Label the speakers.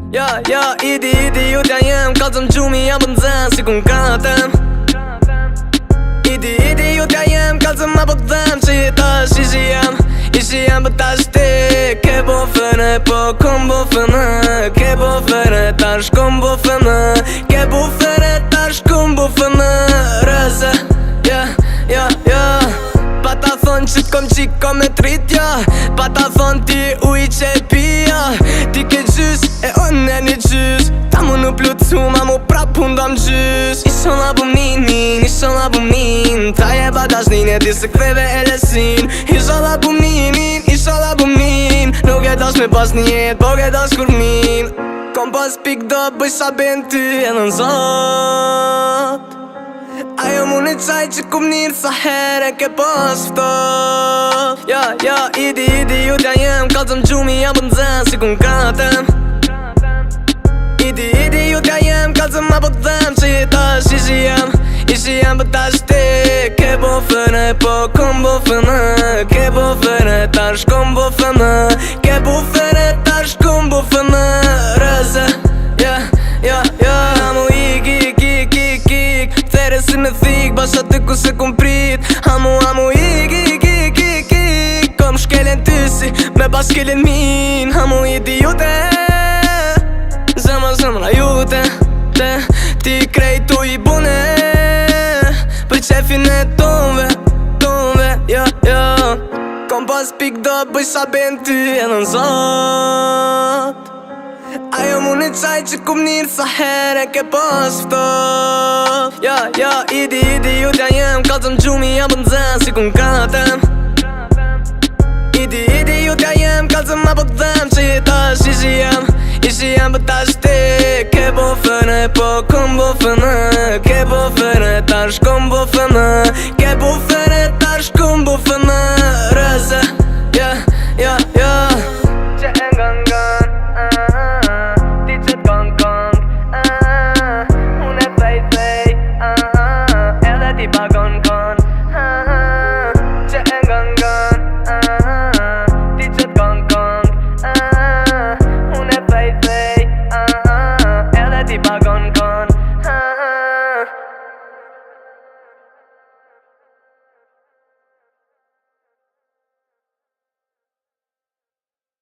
Speaker 1: Idi ju t'ja jem, kalzëm gjumi jam bëndzen si kun katëm. Idi ju t'ja jem, kalzëm ma po t'dhem që jetash ishi jem për tash ti. Ke bo fëne, po kom bo fëne. Ke bo fëne, tash kom bo fëne. Ke bo fëne, tash kom bo fëne. Rëse, pa ta thonë që t'kom qiko me trit, pa ta thonë ti uj që e pia. Ti ke gjys, e unë e një gjys. Ta mu në plutsu, ma mu prap hundam gjys. Isho la buminin, ta je ba dashnin e ti se ktheve e lesin. Isho la buminin, nuk e dash me pas një jet, po ke dash kur min. Kom pas pik do bëj sa ben ty e në nëzot. Ajo mu në qaj që kum nirë sa here ke pas ftof. Idi ju t'ja jem, kalzëm gjumi jam bëndzen si kun katëm. Idi ju t'ja jem, kalzëm ma po t'dhem që jetash ishi jem për tash ti. Ke bo fëne, po kom bo fëne. Ke bo fëne, tash kom bo fëne. Ke bo fëne, tash kom bo fëne. Rëse, Hamu ik There si me thik, basha ty ku se kum prit. Hamu ik Kom shkelen ty si me bas shkelen min. Hamu idi jute, zemra jute. Ti krejtu i bune për qefin e tonve. Kom pas pik do bëj sa ben ty e në nëzot. Ajo mu në qaj që kum nirë sa here ke pas ftof. Idi ju t'ja jem, kalzëm gjumi jam bëndzen si kun katëm. Idi ju t'ja jem, kalzëm ma po t'dhem që jetash ishi jem për tash ti. Ke bo fëne, po kom bo fëne. Ke bo fëne, tash kom bo fëne. Ke bo fëne, tash kom bo fëne.